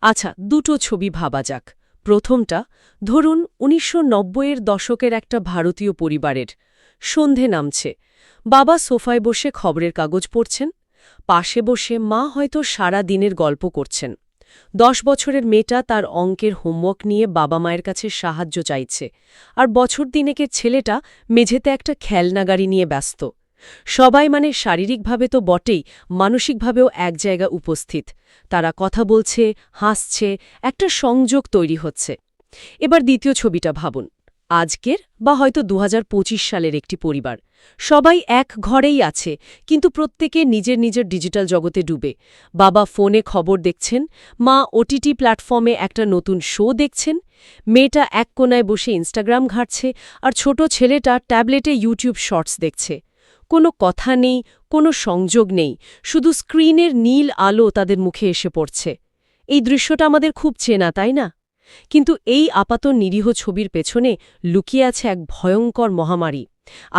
আচ্ছা, দুটো ছবি ভাবা যাক। প্রথমটা, ধরুন ১৯৯০-এর দশকের একটা ভারতীয় পরিবারের। সন্ধে নামছে, বাবা সোফায় বসে খবরের কাগজ পড়ছেন, পাশে বসে মা হয়তো সারা দিনের গল্প করছেন। ১০ বছরের মেয়েটা তার অঙ্কের হোমওয়ার্ক নিয়ে বাবা মায়ের কাছে সাহায্য চাইছে, আর বছর দিনেকের ছেলেটা মেঝেতে একটা খেলনা গাড়ি নিয়ে ব্যস্ত। সবাই মানে শারীরিকভাবে তো বটেই, মানসিকভাবেও এক জায়গা উপস্থিত। তারা কথা বলছে, হাসছে, একটা সংযোগ তৈরি হচ্ছে। এবার দ্বিতীয় ছবিটা ভাবুন, আজকের বা হয়তো ২০২৫ সালের একটি পরিবার। সবাই এক ঘরেই আছে, কিন্তু প্রত্যেকে নিজের নিজের ডিজিটাল জগতে ডুবে। বাবা ফোনে খবর দেখছেন, মা ওটিটি প্ল্যাটফর্মে একটা নতুন শো দেখছেন, মেয়েটা এক কোনায় বসে ইনস্টাগ্রাম ঘাঁটছে, আর ছোট ছেলেটা ট্যাবলেটে ইউটিউব শর্টস দেখছে। কোনো কথা নেই, কোনো সংযোগ নেই, শুধু স্ক্রিনের নীল আলো তাদের মুখে এসে পড়ছে। এই দৃশ্যটা আমাদের খুব চেনা, তাই না? কিন্তু এই আপাত নিরীহ ছবির পেছনে লুকিয়ে আছে এক ভয়ঙ্কর মহামারী।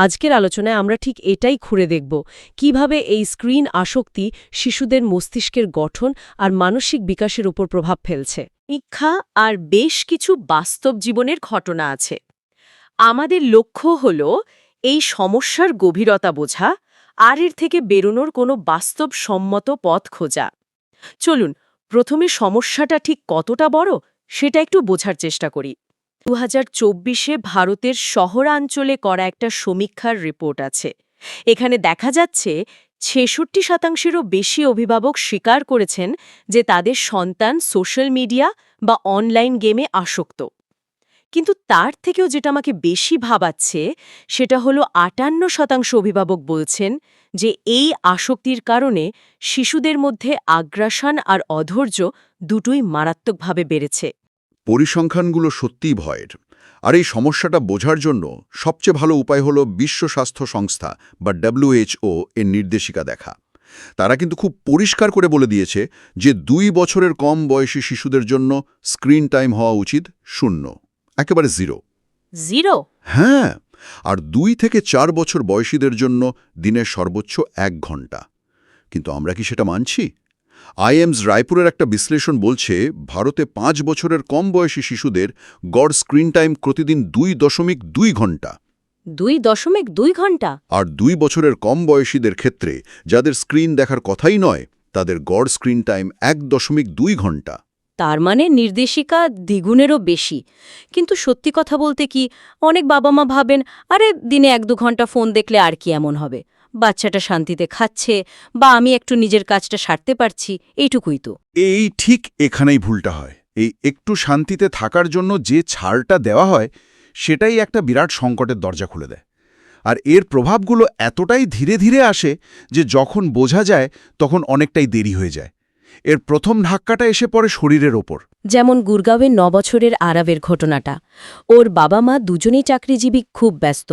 আজকের আলোচনায় আমরা ঠিক এটাই খুঁড়ে দেখব, কিভাবে এই স্ক্রিন আসক্তি শিশুদের মস্তিষ্কের গঠন আর মানসিক বিকাশের উপর প্রভাব ফেলছে। শিক্ষা আর বেশ কিছু বাস্তব জীবনের ঘটনা আছে। আমাদের লক্ষ্য হল এই সমস্যার গভীরতা বোঝা আর এর থেকে বেরোনোর কোনো বাস্তবসম্মত পথ খোঁজা। চলুন প্রথমে সমস্যাটা ঠিক কতটা বড় সেটা একটু বোঝার চেষ্টা করি। ২০২৪-এ ভারতের শহরাঞ্চলে করা একটা সমীক্ষার রিপোর্ট আছে। এখানে দেখা যাচ্ছে ৬৬%-এরও বেশি অভিভাবক স্বীকার করেছেন যে তাদের সন্তান সোশ্যাল মিডিয়া বা অনলাইন গেমে আসক্ত। কিন্তু তার থেকেও যেটা আমাকে বেশি ভাবাচ্ছে সেটা হলো ৫৮% অভিভাবক বলছেন যে এই আসক্তির কারণে শিশুদের মধ্যে আগ্রাসন আর অধৈর্য দুটোই মারাত্মকভাবে বেড়েছে। পরিসংখ্যানগুলো সত্যিই ভয়ের। আর এই সমস্যাটা বোঝার জন্য সবচেয়ে ভালো উপায় হলো বিশ্ব স্বাস্থ্য সংস্থা বা WHO এর নির্দেশিকা দেখা। তারা কিন্তু খুব পরিষ্কার করে বলে দিয়েছে যে ২ বছরের কম বয়সী শিশুদের জন্য স্ক্রিন টাইম হওয়া উচিত ০, একেবারে 0। 0? হ্যাঁ, আর ২ থেকে ৪ বছর বয়সীদের জন্য দিনের সর্বোচ্চ ১ ঘন্টা। কিন্তু আমরা কি সেটা মানছি? আইএমস রায়পুরের একটা বিশ্লেষণ বলছে ভারতে ৫ বছরের কম বয়সী শিশুদের গড় স্ক্রিন টাইম প্রতিদিন ২.২ ঘন্টা। ২.২ ঘন্টা? আর ২ বছরের কম বয়সীদের ক্ষেত্রে যাদের স্ক্রিন দেখার কথাই নয়, তাদের গড় স্ক্রিন টাইম ১.২ ঘন্টা। তার মানে নির্দেশিকা দ্বিগুণেরও বেশি। কিন্তু সত্যি কথা বলতে কি, অনেক বাবা মা ভাবেন, আরে দিনে ১-২ ঘন্টা ফোন দেখলে আর কি এমন হবে, বাচ্চাটা শান্তিতে খাচ্ছে বা আমি একটু নিজের কাজটা সারতে পারছি, এইটুকুই তো। এই ঠিক এখানেই ভুলটা হয়। এই একটু শান্তিতে থাকার জন্য যে ছাড়টা দেওয়া হয় সেটাই একটা বিরাট সংকটের দরজা খুলে দেয়। আর এর প্রভাবগুলো এতটাই ধীরে ধীরে আসে যে যখন বোঝা যায় তখন অনেকটাই দেরি হয়ে যায়। এর প্রথম ধাক্কাটা এসে পড়ে শরীরের ওপর। যেমন গুরগাঁওয়ের ৯ বছরের আরাবের ঘটনাটা। ওর বাবা মা দুজনেই চাকরিজীবী, খুব ব্যস্ত।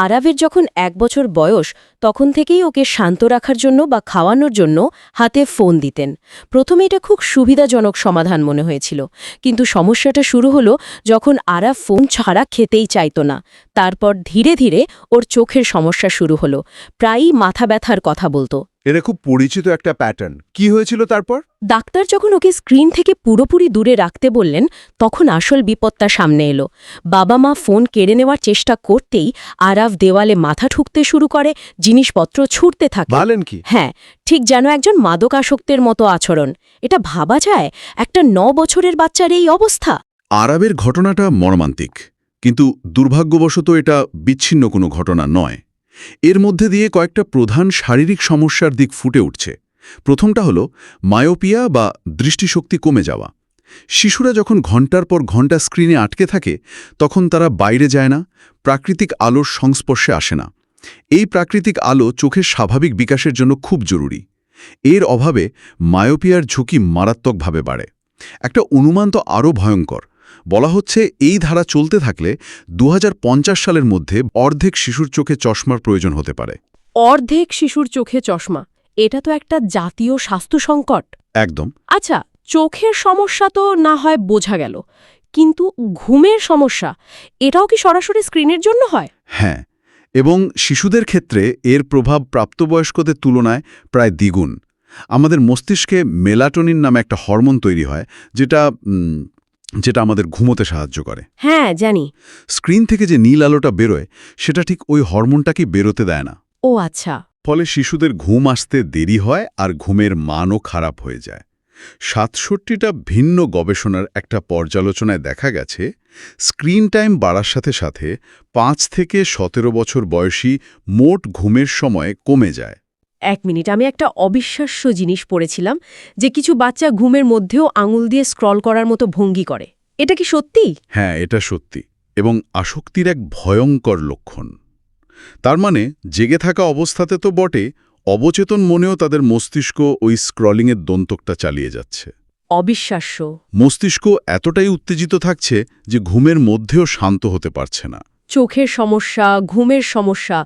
আরাবের যখন ১ বছর বয়স তখন থেকেই ওকে শান্ত রাখার জন্য বা খাওয়ানোর জন্য হাতে ফোন দিতেন। প্রথমে এটা খুব সুবিধাজনক সমাধান মনে হয়েছিল, কিন্তু সমস্যাটা শুরু হলো যখন আরাব ফোন ছাড়া খেতেই চাইত না। তারপর ধীরে ধীরে ওর চোখের সমস্যা শুরু হলো, প্রায়ই মাথা ব্যথার কথা বলতো। এটা খুব পরিচিত একটা প্যাটার্ন। কি হয়েছিল তারপর? ডাক্তার যখন ওকে স্ক্রিন থেকে পুরোপুরি দূরে রাখতে বললেন, তখন আসল বিপদটা সামনে এলো। বাবা মা ফোন কেড়ে নেওয়ার চেষ্টা করতেই আরাফ দেওয়ালে মাথা ঠুকতে শুরু করে, জিনিসপত্র ছুঁড়তে থাকে। বলেন কি? হ্যাঁ, ঠিক যেন একজন মাদকাসক্তের মতো আচরণ। এটা ভাবা যায় একটা ৯ বছরের বাচ্চার এই অবস্থা? আরাবের ঘটনাটা মর্মান্তিক, কিন্তু দুর্ভাগ্যবশত এটা বিচ্ছিন্ন কোনো ঘটনা নয়। এর মধ্যে দিয়ে কয়েকটা প্রধান শারীরিক সমস্যার দিক ফুটে উঠছে। প্রথমটা হলো মায়োপিয়া বা দৃষ্টিশক্তি কমে যাওয়া। শিশুরা যখন ঘন্টার পর ঘন্টা স্ক্রিনে আটকে থাকে তখন তারা বাইরে যায় না, প্রাকৃতিক আলোর সংস্পর্শে আসে না। এই প্রাকৃতিক আলো চোখের স্বাভাবিক বিকাশের জন্য খুব জরুরি। এর অভাবে মায়োপিয়ার ঝুঁকি মারাত্মকভাবে বাড়ে। একটা অনুমান তো আরও ভয়ঙ্কর। বলা হচ্ছে এই ধারা চলতে থাকলে ২০৫০ সালের মধ্যে অর্ধেক শিশুর চোখে চশমার প্রয়োজন হতে পারে। অর্ধেক শিশুর চোখে চশমা, এটা তো একটা জাতীয় স্বাস্থ্য সংকট। একদম। আচ্ছা, চোখের সমস্যা তো না হয় বোঝা গেল, কিন্তু ঘুমের সমস্যা, এটাও কি সরাসরি স্ক্রিনের জন্য হয়? হ্যাঁ, এবং শিশুদের ক্ষেত্রে এর প্রভাব প্রাপ্তবয়স্কদের তুলনায় প্রায় দ্বিগুণ। আমাদের মস্তিষ্কে মেলাটোনিন নামে একটা হরমোন তৈরি হয় যেটা আমাদের ঘুমোতে সাহায্য করে। হ্যাঁ, জানি। স্ক্রিন থেকে যে নীল আলোটা বেরোয় সেটা ঠিক ওই হরমোনটাকেই বেরোতে দেয় না। ও আচ্ছা। ফলে শিশুদের ঘুম আসতে দেরি হয় আর ঘুমের মানও খারাপ হয়ে যায়। ৬৭টা ভিন্ন গবেষণার একটা পর্যালোচনায় দেখা গেছে স্ক্রিন টাইম বাড়ার সাথে সাথে ৫ থেকে ১৭ বছর বয়সী মোট ঘুমের সময় কমে যায়। ১ মিনিট, আমি একটা অবিশ্বাস্য জিনিস পড়েছিলাম যে কিছু বাচ্চা ঘুমের মধ্যেও আঙুল দিয়ে স্ক্রল করার মতো ভঙ্গি করে। এটা কি সত্যি? হ্যাঁ, এটা সত্যি এবং আসক্তির এক ভয়ঙ্কর লক্ষণ। তার মানে জেগে থাকা অবস্থাতে তো বটে, অবচেতন মনেও তাদের মস্তিষ্ক ওই স্ক্রলিংয়ের দন্তকটা চালিয়ে যাচ্ছে। অবিশ্বাস্য। মস্তিষ্ক এতটাই উত্তেজিত থাকছে যে ঘুমের মধ্যেও শান্ত হতে পারছে না। চোখের সমস্যা, ঘুমের সমস্যা,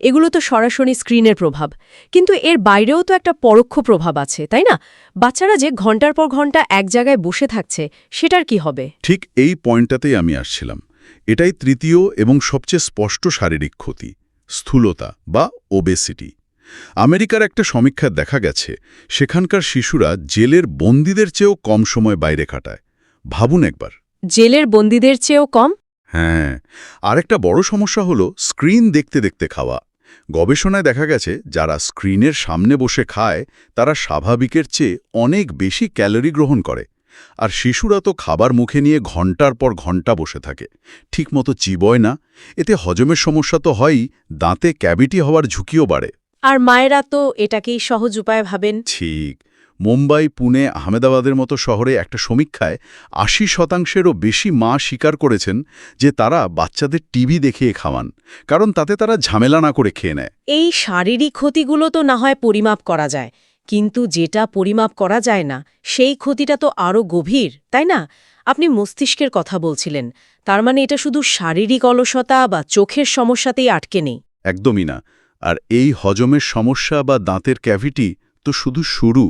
এগুলো তো সরাসরি স্ক্রিনের প্রভাব। কিন্তু এর বাইরেও তো একটা পরোক্ষ প্রভাব আছে, তাই না? বাচ্চারা যে ঘন্টার পর ঘন্টা এক জায়গায় বসে থাকছে, সেটার কি হবে? ঠিক এই পয়েন্টটাতেই আমি আসছিলাম। এটাই তৃতীয় এবং সবচেয়ে স্পষ্ট শারীরিক ক্ষতি, স্থূলতা বা ওবেসিটি। আমেরিকার একটা সমীক্ষায় দেখা গেছে সেখানকার শিশুরা জেলের বন্দীদের চেয়েও কম সময় বাইরে কাটায়। ভাবুন একবার। জেলের বন্দীদের চেয়েও কম? হ্যাঁ, আরেকটা বড় সমস্যা হলো স্ক্রিন দেখতে দেখতে খাওয়া। গবেষণায় দেখা গেছে যারা স্ক্রিনের সামনে বসে খায় তারা স্বাভাবিকের চেয়ে অনেক বেশি ক্যালোরি গ্রহণ করে। আর শিশুরা তো খাবার মুখে নিয়ে ঘন্টার পর ঘন্টা বসে থাকে, ঠিকমতো চিবোয় না। এতে হজমের সমস্যা তো হয়ই, দাঁতে ক্যাভিটি হওয়ার ঝুঁকিও বাড়ে। আর মায়েরা তো এটাকেই সহজ উপায় ভাবেন। ঠিক। মুম্বাই, পুনে, আহমেদাবাদের মতো শহরে একটা সমীক্ষায় ৮০%-এরও বেশি মা স্বীকার করেছেন যে তারা বাচ্চাদের টিভি দেখিয়ে খাওয়ান, কারণ তাতে তারা ঝামেলা না করে খেয়ে নেয়। এই শারীরিক ক্ষতিগুলো তো না হয় পরিমাপ করা যায়, কিন্তু যেটা পরিমাপ করা যায় না সেই ক্ষতিটা তো আরও গভীর, তাই না? আপনি মস্তিষ্কের কথা বলছিলেন, তার মানে এটা শুধু শারীরিক অলসতা বা চোখের সমস্যাতেই আটকে নেই। একদমই না। আর এই হজমের সমস্যা বা দাঁতের ক্যাভিটি তো শুধু শুরু।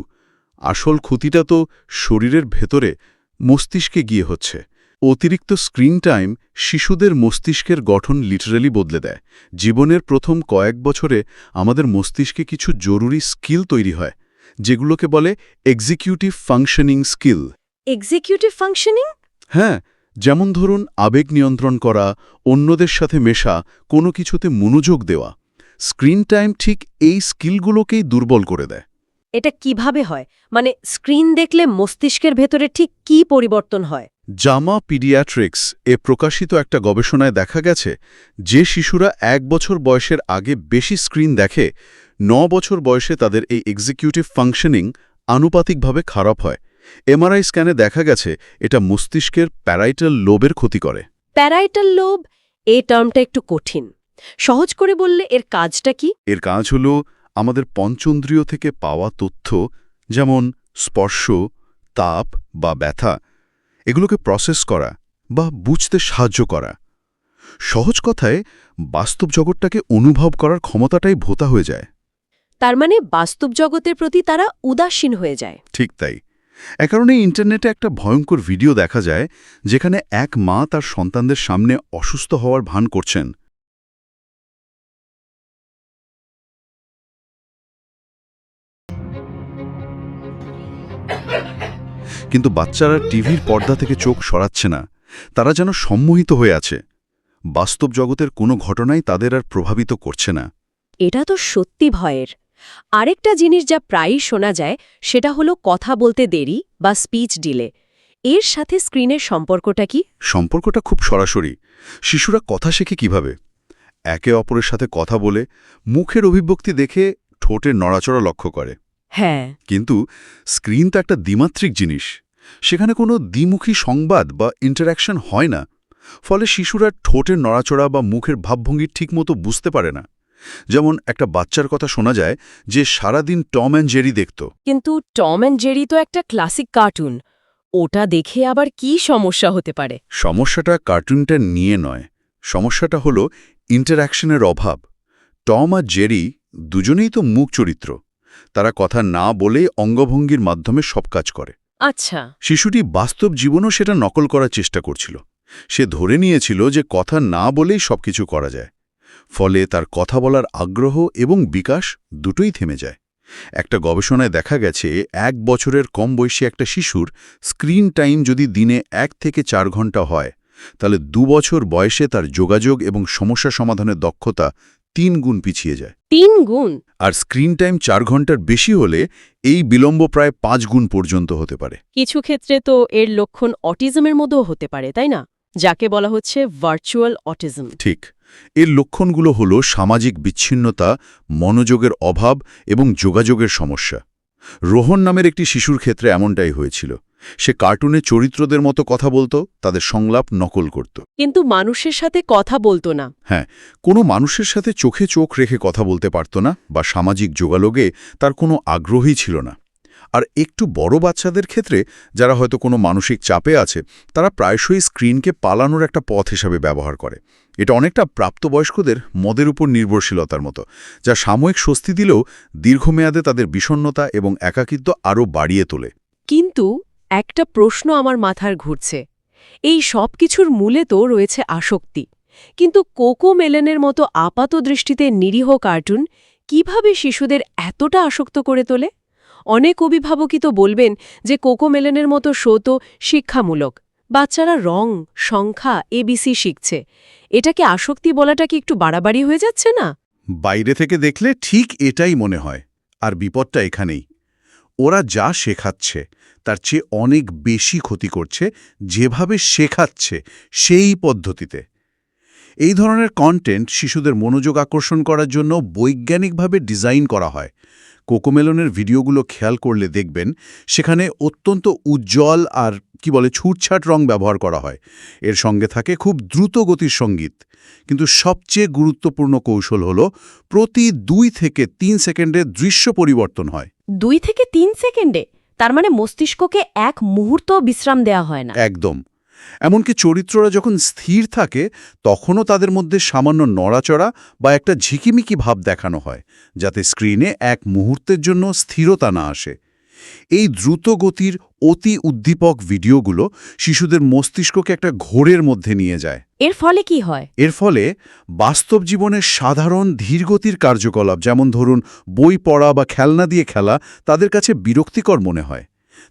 আসল ক্ষতিটা তো শরীরের ভেতরে মস্তিষ্কে গিয়ে হচ্ছে। অতিরিক্ত স্ক্রিন টাইম শিশুদের মস্তিষ্কের গঠন লিটারালি বদলে দেয়। জীবনের প্রথম কয়েক বছরে আমাদের মস্তিষ্কে কিছু জরুরি স্কিল তৈরি হয়, যেগুলোকে বলে executive functioning skill. Executive functioning? হ্যাঁ, যেমন ধরুন আবেগ নিয়ন্ত্রণ করা, অন্যদের সাথে মেশা, কোনো কিছুতে মনোযোগ দেওয়া। স্ক্রিন টাইম ঠিক এই স্কিলগুলোকেই দুর্বল করে দেয়। এটা কিভাবে হয়? মানে স্ক্রিন দেখলে মস্তিষ্কের ভেতরে ঠিক কি পরিবর্তন হয়? জামা পিডিয়াট্রিক্স প্রকাশিত একটা গবেষণায় দেখা গেছে যে শিশুরা ১ বছর বয়সের আগে বেশি স্ক্রিন দেখে, ৯ বছর বয়সে তাদের এই এক্সিকিউটিভ ফাংশনিং আনুপাতিকভাবে খারাপ হয়। এমআরআই স্ক্যানে দেখা গেছে এটা মস্তিষ্কের প্যারাইটাল লোবের ক্ষতি করে। প্যারাইটাল লোব, এই টার্মটা একটু কঠিন। সহজ করে বললে এর কাজটা কি? এর কাজ হল আমাদের পঞ্চেন্দ্রিয় থেকে পাওয়া তথ্য, যেমন স্পর্শ, তাপ বা ব্যথা, এগুলোকে প্রসেস করা বা বুঝতে সাহায্য করা। সহজ কথায় বাস্তব জগৎটাকে অনুভব করার ক্ষমতাটাই ভোঁতা হয়ে যায়। তার মানে বাস্তব জগতের প্রতি তারা উদাসীন হয়ে যায়। ঠিক তাই। এ কারণে ইন্টারনেটে একটা ভয়ঙ্কর ভিডিও দেখা যায় যেখানে এক মা তার সন্তানদের সামনে অসুস্থ হওয়ার ভান করছেন। কিন্তু বাচ্চারা টিভির পর্দা থেকে চোখ সরাচ্ছে না, তারা যেন সম্মোহিত হয়ে আছে। বাস্তব জগতের কোনো ঘটনাই তাদের আর প্রভাবিত করছে না। এটা তো সত্যি ভয়ের। আরেকটা জিনিস যা প্রায়ই শোনা যায় সেটা হলো কথা বলতে দেরি বা স্পিচ ডিলে। এর সাথে স্ক্রিনের সম্পর্কটা কি? সম্পর্কটা খুব সরাসরি। শিশুরা কথা শেখে কিভাবে? একে অপরের সাথে কথা বলে, মুখের অভিব্যক্তি দেখে, ঠোঁটের নড়াচড়া লক্ষ্য করে। হ্যাঁ। কিন্তু স্ক্রিন তো একটা দ্বিমাত্রিক জিনিস। সেখানে কোনো দ্বিমুখী সংবাদ বা ইন্টারঅ্যাকশন হয় না। ফলে শিশুরা ঠোঁটের নড়াচড়া বা মুখের ভাবভঙ্গি ঠিকমতো বুঝতে পারে না। যেমন একটা বাচ্চার কথা শোনা যায় যে সারাদিন টম অ্যান্ড জেরি দেখত। কিন্তু টম অ্যান্ড জেরি তো একটা ক্লাসিক কার্টুন। ওটা দেখে আবার কি সমস্যা হতে পারে? সমস্যাটা কার্টুনটা নিয়ে নয়, সমস্যাটা হলো ইন্টারঅ্যাকশনের অভাব। টম আর জেরি দুজনেই তো মুখ চরিত্র। তারা কথা না বলেই অঙ্গভঙ্গির মাধ্যমে সব কাজ করে। আচ্ছা। শিশুটি বাস্তব জীবনেও সেটা নকল করার চেষ্টা করছিল। সে ধরে নিয়েছিল যে কথা না বলেই সবকিছু করা যায়। ফলে তার কথা বলার আগ্রহ এবং বিকাশ দুটোই থেমে যায়। একটা গবেষণায় দেখা গেছে 1 বছরের কম বয়সী একটা শিশুর স্ক্রিন টাইম যদি দিনে 1 থেকে 4 ঘন্টা হয় তাহলে 2 বছর বয়সে তার যোগাযোগ এবং সমস্যা সমাধানের দক্ষতা 3 গুণ পিছিয়ে যায়। 3 গুণ? আর স্ক্রিন টাইম 4 ঘন্টার বেশি হলে এই বিলম্ব প্রায় 5 গুণ পর্যন্ত হতে পারে। কিছু ক্ষেত্রে তো এর লক্ষণ অটিজমের মধ্যেও হতে পারে, তাই না? যাকে বলা হচ্ছে ভার্চুয়াল অটিজম। ঠিক। এর লক্ষণগুলো হলো সামাজিক বিচ্ছিন্নতা, মনোযোগের অভাব এবং যোগাযোগের সমস্যা। রোহন নামের একটি শিশুর ক্ষেত্রে এমনটাই হয়েছিল। সে কার্টুনে চরিত্রদের মতো কথা বলতো, তাদের সংলাপ নকল করত। কিন্তু মানুষের সাথে কথা বলতো না। হ্যাঁ, কোনো মানুষের সাথে চোখে চোখ রেখে কথা বলতে পারত না বা সামাজিক যোগাযোগে তার কোনো আগ্রহই ছিল না। আর একটু বড় বাচ্চাদের ক্ষেত্রে, যারা হয়তো কোনো মানসিক চাপে আছে, তারা প্রায়শই স্ক্রিনকে পালানোর একটা পথ হিসাবে ব্যবহার করে। এটা অনেকটা প্রাপ্তবয়স্কদের মদের উপর নির্ভরশীলতার মতো, যা সাময়িক স্বস্তি দিলেও দীর্ঘমেয়াদে তাদের বিষণ্ণতা এবং একাকিত্ব আরও বাড়িয়ে তোলে। কিন্তু একটা প্রশ্ন আমার মাথার ঘুরছে। এই সব কিছুর মূলে তো রয়েছে আসক্তি। কিন্তু কোকোমেলনের মতো আপাত দৃষ্টিতে নিরীহ কার্টুন কিভাবে শিশুদের এতটা আসক্ত করে তোলে? অনেক অভিভাবকই তো বলবেন যে কোকোমেলনের মতো শো তো শিক্ষামূলক, বাচ্চারা রং, সংখ্যা, এবিসি শিখছে। এটাকে আসক্তি বলাটা কি একটু বাড়াবাড়ি হয়ে যাচ্ছে না? বাইরে থেকে দেখলে ঠিক এটাই মনে হয়। আর বিপদটা এখানেই। ওরা যা শেখাচ্ছে তার চেয়ে অনেক বেশি ক্ষতি করছে যেভাবে শেখাচ্ছে সেই পদ্ধতিতে। এই ধরনের কন্টেন্ট শিশুদের মনোযোগ আকর্ষণ করার জন্য বৈজ্ঞানিকভাবে ডিজাইন করা হয়। কোকোমেলনের ভিডিওগুলো খেয়াল করলে দেখবেন সেখানে অত্যন্ত উজ্জ্বল আর ছুটছাট রং ব্যবহার করা হয়। এর সঙ্গে থাকে খুব দ্রুত গতির সঙ্গীত। কিন্তু সবচেয়ে গুরুত্বপূর্ণ কৌশল হল প্রতি 2 থেকে 3 সেকেন্ডে দৃশ্য পরিবর্তন হয়। 2 থেকে 3 সেকেন্ডে? তার মানে মস্তিষ্ককে এক মুহূর্ত বিশ্রাম দেওয়া হয় না। একদম। এমনকি চরিত্ররা যখন স্থির থাকে তখনও তাদের মধ্যে সামান্য নড়াচড়া বা একটা ঝিকিমিকি ভাব দেখানো হয়, যাতে স্ক্রিনে এক মুহূর্তের জন্য স্থিরতা না আসে। এই দ্রুত গতির অতি উদ্দীপক ভিডিওগুলো শিশুদের মস্তিষ্ককে একটা ঘোরের মধ্যে নিয়ে যায়। এর ফলে কি হয়? এর ফলে বাস্তব জীবনের সাধারণ ধীরগতির কার্যকলাপ, যেমন ধরুন বই পড়া বা খেলনা দিয়ে খেলা, তাদের কাছে বিরক্তিকর মনে হয়।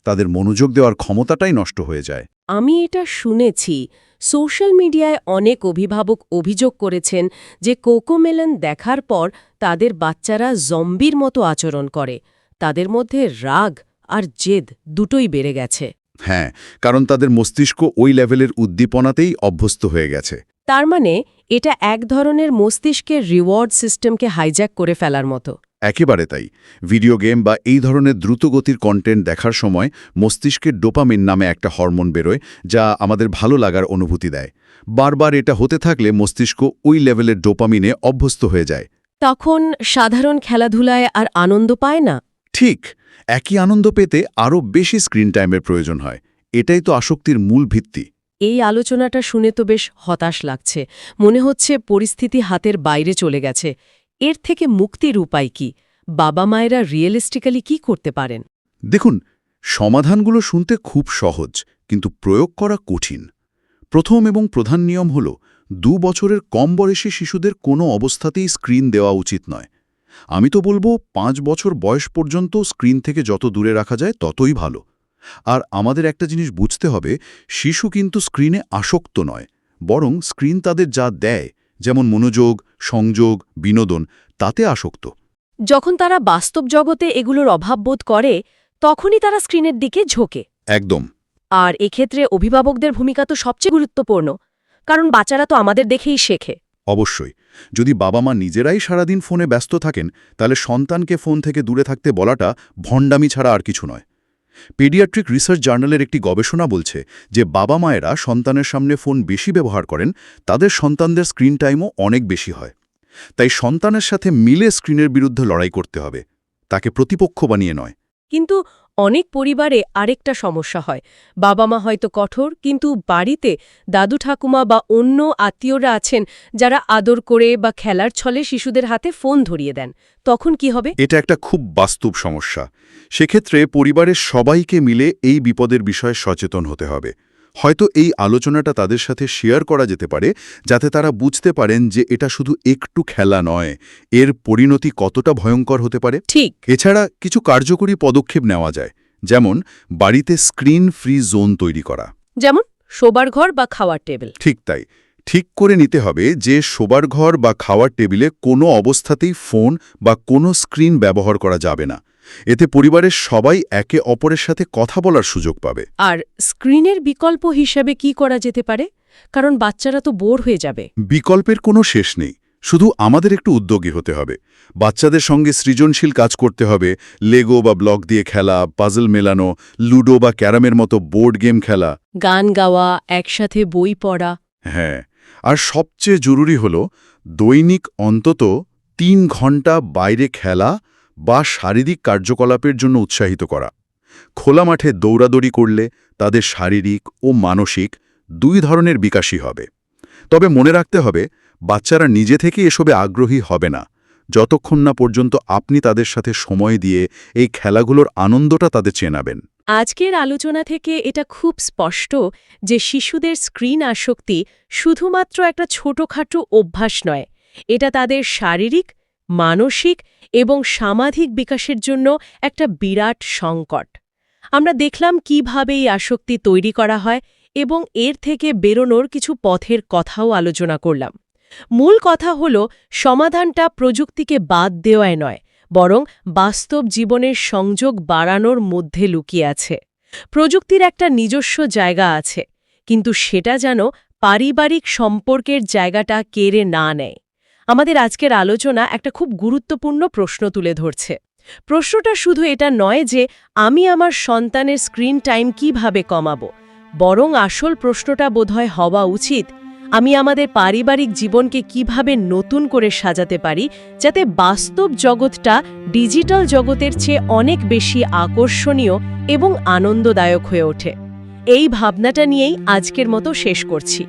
তাদের মনোযোগ দেওয়ার ক্ষমতাটাই নষ্ট হয়ে যায়। আমি এটা শুনেছি। সোশ্যাল মিডিয়ায় অনেক অভিভাবক অভিযোগ করেছেন যে কোকোমেলন দেখার পর তাদের বাচ্চারা জম্বির মতো আচরণ করে। তাদের মধ্যে রাগ আর জেদ দুটোই বেড়ে গেছে। হ্যাঁ, কারণ তাদের মস্তিষ্ক ওই লেভেলের উদ্দীপনাতেই অভ্যস্ত হয়ে গেছে। তার মানে এটা এক ধরনের মস্তিষ্কের রিওয়ার্ড সিস্টেমকে হাইজ্যাক করে ফেলার মতো। একেবারে তাই। ভিডিও গেম বা এই ধরনের দ্রুতগতির কন্টেন্ট দেখার সময় মস্তিষ্কের ডোপামিন নামে একটা হরমোন বেরোয়, যা আমাদের ভালো লাগার অনুভূতি দেয়। বারবার এটা হতে থাকলে মস্তিষ্ক ওই লেভেলের ডোপামিনে অভ্যস্ত হয়ে যায়। তখন সাধারণ খেলাধুলায় আর আনন্দ পায় না। ঠিক, একই আনন্দ পেতে আরও বেশি স্ক্রিন টাইমের প্রয়োজন হয়। এটাই তো আসক্তির মূল ভিত্তি। এই আলোচনাটা শুনে তো বেশ হতাশ লাগছে। মনে হচ্ছে পরিস্থিতি হাতের বাইরে চলে গেছে। এর থেকে মুক্তির উপায় কি? বাবা মায়েরা রিয়েলিস্টিক্যালি কি করতে পারেন? দেখুন, সমাধানগুলো শুনতে খুব সহজ, কিন্তু প্রয়োগ করা কঠিন। প্রথম এবং প্রধান নিয়ম হল 2 বছরের কম বয়সী শিশুদের কোনো অবস্থাতেই স্ক্রিন দেওয়া উচিত নয়। আমি তো বলবো 5 বছর বয়স পর্যন্ত স্ক্রিন থেকে যত দূরে রাখা যায় ততই ভালো। আর আমাদের একটা জিনিস বুঝতে হবে, শিশু কিন্তু স্ক্রিনে আসক্ত নয়, বরং স্ক্রিন তাদের যা দেয়, যেমন মনোযোগ, সংযোগ, বিনোদন, তাতে আসক্ত। যখন তারা বাস্তব জগতে এগুলোর অভাব বোধ করে, তখনই তারা স্ক্রিনের দিকে ঝোঁকে। একদম। আর এক্ষেত্রে অভিভাবকদের ভূমিকা তো সবচেয়ে গুরুত্বপূর্ণ, কারণ বাচ্চারা তো আমাদের দেখেই শেখে। অবশ্যই। যদি বাবা মা নিজেরাই সারাদিন ফোনে ব্যস্ত থাকেন, তাহলে সন্তানকে ফোন থেকে দূরে থাকতে বলাটা ভণ্ডামি ছাড়া আর কিছু নয়। পেডিয়াট্রিক রিসার্চ জার্নালের একটি গবেষণা বলছে যে বাবা মায়েরা সন্তানের সামনে ফোন বেশি ব্যবহার করেন, তাদের সন্তানদের স্ক্রিন টাইমও অনেক বেশি হয়। তাই সন্তানের সাথে মিলে স্ক্রিনের বিরুদ্ধে লড়াই করতে হবে, তাকে প্রতিপক্ষ বানিয়ে নয়। কিন্তু অনেক পরিবারে আরেকটা সমস্যা হয়। বাবা মা হয়তো কঠোর, কিন্তু বাড়িতে দাদু ঠাকুমা বা অন্য আত্মীয়রা আছেন যারা আদর করে বা খেলার ছলে শিশুদের হাতে ফোন ধরিয়ে দেন। তখন কি হবে? এটা একটা খুব বাস্তব সমস্যা। সেক্ষেত্রে পরিবারের সবাইকে মিলে এই বিপদের বিষয়ে সচেতন হতে হবে। হয়তো এই আলোচনাটা তাদের সাথে শেয়ার করা যেতে পারে, যাতে তারা বুঝতে পারেন যে এটা শুধু একটু খেলা নয়, এর পরিণতি কতটা ভয়ঙ্কর হতে পারে। ঠিক। এছাড়া কিছু কার্যকরী পদক্ষেপ নেওয়া যায়, যেমন বাড়িতে স্ক্রিন ফ্রি জোন তৈরি করা। যেমন শোবার ঘর বা খাওয়ার টেবিল। ঠিক তাই। ঠিক করে নিতে হবে যে শোবার ঘর বা খাওয়ার টেবিলে কোনো অবস্থাতেই ফোন বা কোনো স্ক্রিন ব্যবহার করা যাবে না। এতে পরিবারের সবাই একে অপরের সাথে কথা বলার সুযোগ পাবে। আর স্ক্রিনের বিকল্প হিসাবে কি করা যেতে পারে? কারণ বাচ্চারা তো বোর হয়ে যাবে। বিকল্পের কোনো শেষ নেই, শুধু আমাদের একটু উদ্যোগী হতে হবে। বাচ্চাদের সঙ্গে সৃজনশীল কাজ করতে হবে, লেগো বা ব্লক দিয়ে খেলা, পাজল মেলানো, লুডো বা ক্যারামের মতো বোর্ড গেম খেলা, গান গাওয়া, একসাথে বই পড়া। হ্যাঁ, আর সবচেয়ে জরুরি হল দৈনিক অন্তত 3 ঘন্টা বাইরে খেলা বা শারীরিক কার্যকলাপের জন্য উৎসাহিত করা। খোলা মাঠে দৌড়াদৌড়ি করলে তাদের শারীরিক ও মানসিক 2 ধরনের বিকাশই হবে। তবে মনে রাখতে হবে, বাচ্চারা নিজে থেকে এসবে আগ্রহী হবে না, যতক্ষণ না পর্যন্ত আপনি তাদের সাথে সময় দিয়ে এই খেলাগুলোর আনন্দটা তাদের চেনাবেন। আজকের আলোচনা থেকে এটা খুব স্পষ্ট যে শিশুদের স্ক্রিন আসক্তি শুধুমাত্র একটা ছোটখাটো অভ্যাস নয়, এটা তাদের শারীরিক, মানসিক এবং সামাজিক বিকাশের জন্য একটা বিরাট সংকট। আমরা দেখলাম কিভাবে এই আসক্তি তৈরি করা হয় এবং এর থেকে বেরোনোর কিছু পথের কথাও আলোচনা করলাম। মূল কথা হল, সমাধানটা প্রযুক্তিকে বাদ দেওয়ায় নয়, বরং বাস্তব জীবনের সংযোগ বাড়ানোর মধ্যে লুকিয়ে আছে। প্রযুক্তির একটা নিজস্ব জায়গা আছে, কিন্তু সেটা যেন পারিবারিক সম্পর্কের জায়গাটা কেড়ে না নেয়। আমাদের আজকের আলোচনা একটা খুব গুরুত্বপূর্ণ প্রশ্ন তুলে ধরছে। প্রশ্নটা শুধু এটা নয় যে আমি আমার সন্তানের স্ক্রিন টাইম কিভাবে কমাবো, বরং আসল প্রশ্নটা বোধহয় হওয়া উচিত, আমি আমাদের পারিবারিক জীবনকে কিভাবে নতুন করে সাজাতে পারি, যাতে বাস্তব জগৎটা ডিজিটাল জগতের চেয়ে অনেক বেশি আকর্ষণীয় এবং আনন্দদায়ক হয়ে ওঠে। এই ভাবনাটা নিয়েই আজকের মতো শেষ করছি।